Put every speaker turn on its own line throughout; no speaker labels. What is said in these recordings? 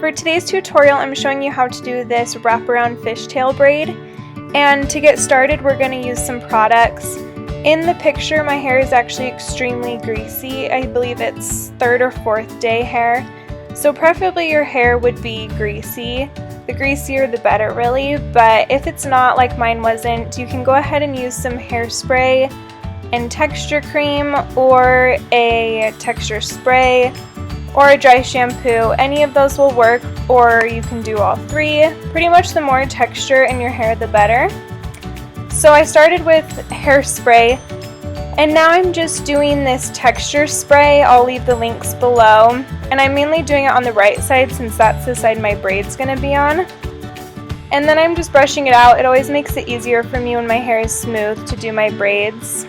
For today's tutorial, I'm showing you how to do this wraparound fishtail braid. And to get started, we're going to use some products. In the picture, my hair is actually extremely greasy. I believe it's 3rd or 4th day hair. So preferably your hair would be greasy. The greasier the better, really. But if it's not, like mine wasn't, you can go ahead and use some hairspray and texture cream, or a texture spray, or a dry shampoo. Any of those will work, or you can do all three. Pretty much the more texture in your hair, the better. So I started with hairspray, and now I'm just doing this texture spray. I'll leave the links below, and I'm mainly doing it on the right side since that's the side my braid's gonna be on. And then I'm just brushing it out. It always makes it easier for me when my hair is smooth to do my braids.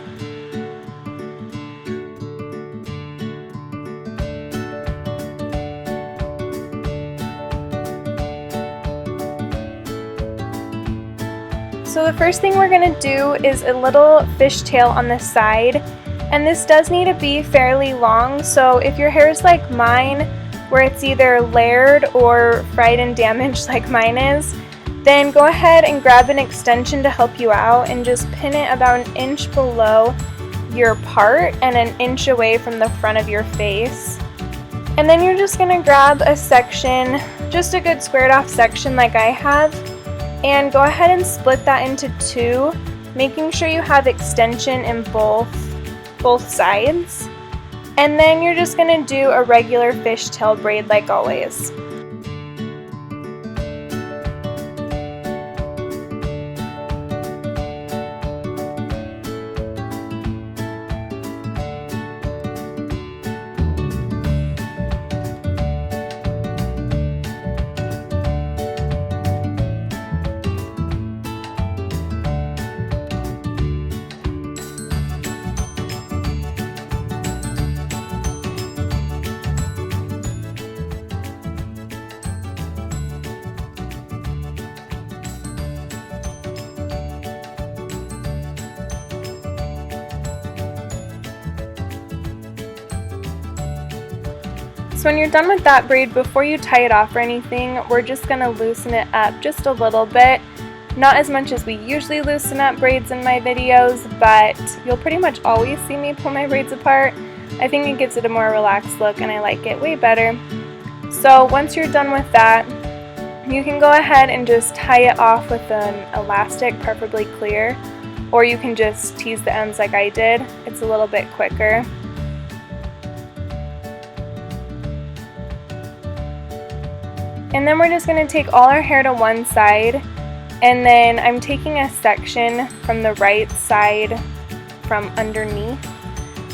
So the first thing we're going to do is a little fishtail on the side, and this does need to be fairly long. So if your hair is like mine, where it's either layered or fried and damaged like mine is, then go ahead and grab an extension to help you out and just pin it about 1 inch below your part and 1 inch away from the front of your face. And then you're just going to grab a section, just a good squared off section like I have, and go ahead and split that into 2, making sure you have extension in both sides. And then you're just going to do a regular fishtail braid like always. So when you're done with that braid, before you tie it off or anything, we're just going to loosen it up just a little bit. Not as much as we usually loosen up braids in my videos, but you'll pretty much always see me pull my braids apart. I think it gives it a more relaxed look and I like it way better. So once you're done with that, you can go ahead and just tie it off with an elastic, preferably clear, or you can just tease the ends like I did. It's a little bit quicker. And then we're just going to take all our hair to one side, and then I'm taking a section from the right side from underneath.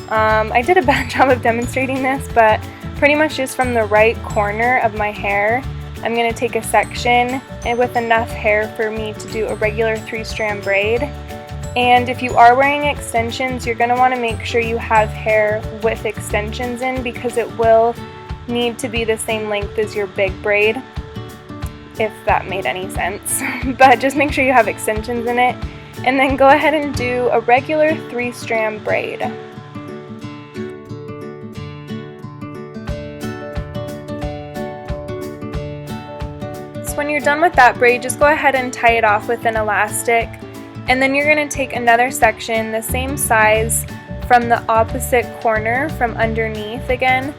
I did a bad job of demonstrating this, but pretty much just from the right corner of my hair, I'm going to take a section and with enough hair for me to do a regular 3-strand braid. And if you are wearing extensions, you're going to want to make sure you have hair with extensions in, because it will need to be the same length as your big braid, if that made any sense. But just make sure you have extensions in it, and then go ahead and do a regular 3-strand braid. So when you're done with that braid, just go ahead and tie it off with an elastic, and then you're going to take another section the same size from the opposite corner from underneath again,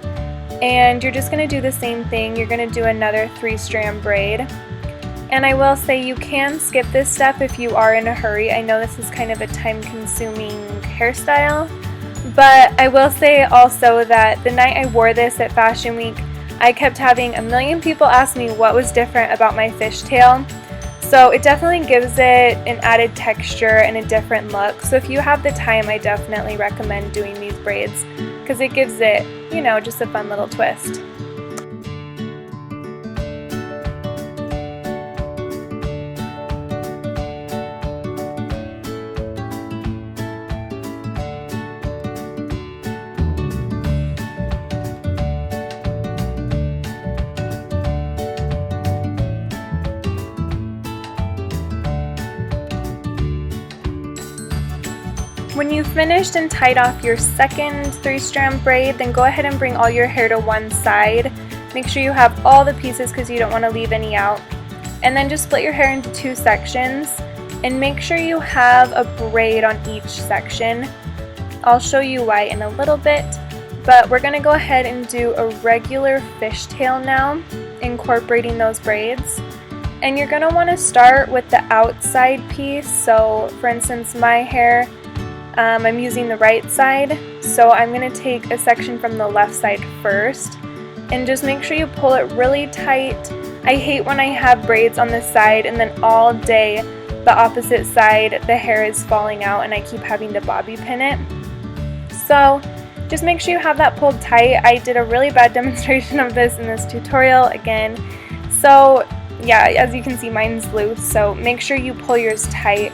and you're just going to do the same thing. You're going to do another 3-strand braid. And I will say you can skip this step if you are in a hurry. I know this is kind of a time-consuming hairstyle, but I will say also that the night I wore this at Fashion Week, I kept having a million people ask me what was different about my fishtail. So it definitely gives it an added texture and a different look. So if you have the time, I definitely recommend doing these braids, because it gives it, you know, just a fun little twist. When you've finished and tied off your second 3-strand braid, then go ahead and bring all your hair to one side. Make sure you have all the pieces because you don't want to leave any out. And then just split your hair into 2 sections and make sure you have a braid on each section. I'll show you why in a little bit, but we're going to go ahead and do a regular fishtail now, incorporating those braids. And you're going to want to start with the outside piece. So for instance, my hair, I'm using the right side, so I'm going to take a section from the left side first and just make sure you pull it really tight. I hate when I have braids on this side and then all day the opposite side the hair is falling out and I keep having to bobby pin it. So just make sure you have that pulled tight. I did a really bad demonstration of this in this tutorial again. So yeah, as you can see, mine's loose, so make sure you pull yours tight.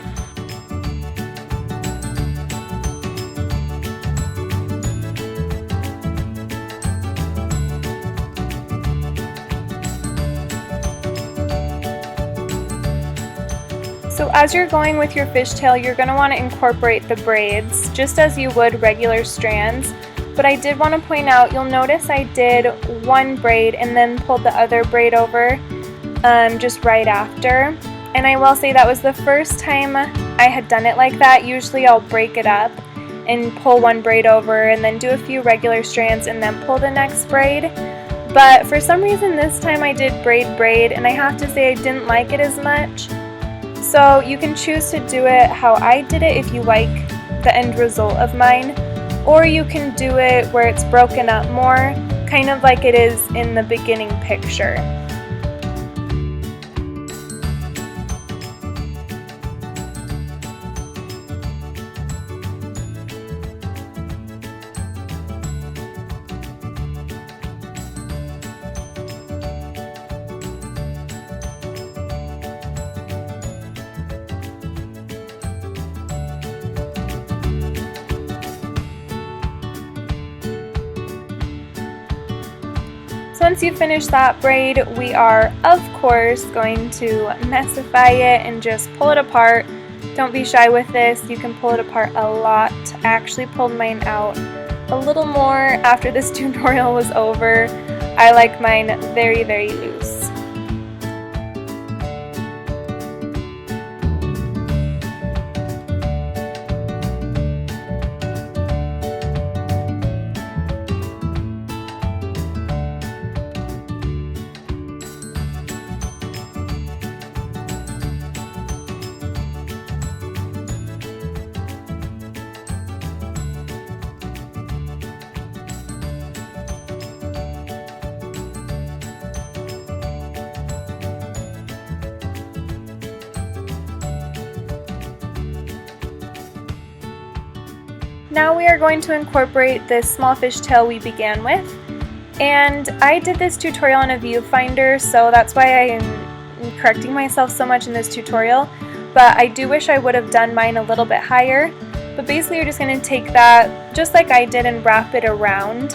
So as you're going with your fishtail, you're going to want to incorporate the braids just as you would regular strands. But I did want to point out, you'll notice I did one braid and then pulled the other braid over just right after. And I will say that was the first time I had done it like that. Usually I'll break it up and pull one braid over and then do a few regular strands and then pull the next braid. But for some reason this time I did braid and I have to say I didn't like it as much. So you can choose to do it how I did it if you like the end result of mine, or you can do it where it's broken up more, kind of like it is in the beginning picture. Once you finish that braid, we are of course going to messify it and just pull it apart. Don't be shy with this, you can pull it apart a lot. I actually pulled mine out a little more after this tutorial was over. I like mine very, very loose. Now we are going to incorporate this small fishtail we began with, and I did this tutorial in a viewfinder, so that's why I am correcting myself so much in this tutorial, but I do wish I would have done mine a little bit higher. But basically you're just going to take that just like I did and wrap it around,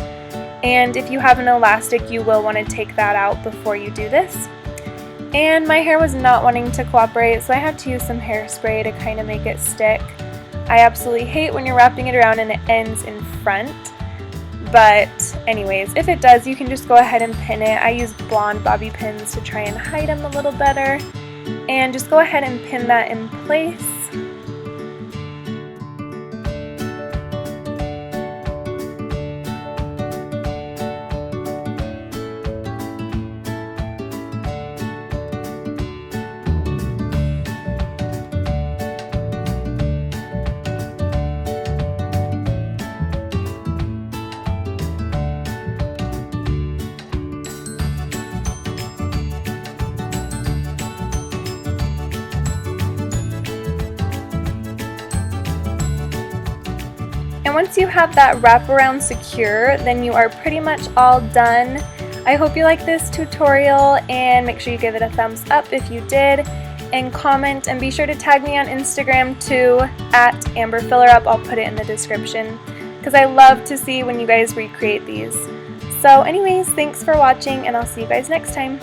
and if you have an elastic you will want to take that out before you do this. And my hair was not wanting to cooperate, so I had to use some hairspray to kind of make it stick. I absolutely hate when you're wrapping it around and it ends in front, but anyways, if it does, you can just go ahead and pin it. I use blonde bobby pins to try and hide them a little better, and just go ahead and pin that in place. And once you have that wraparound secure, then you are pretty much all done. I hope you like this tutorial, and make sure you give it a thumbs up if you did, and comment, and be sure to tag me on Instagram too, @AmberFillerUp. I'll put it in the description, because I love to see when you guys recreate these. So anyways, thanks for watching, and I'll see you guys next time.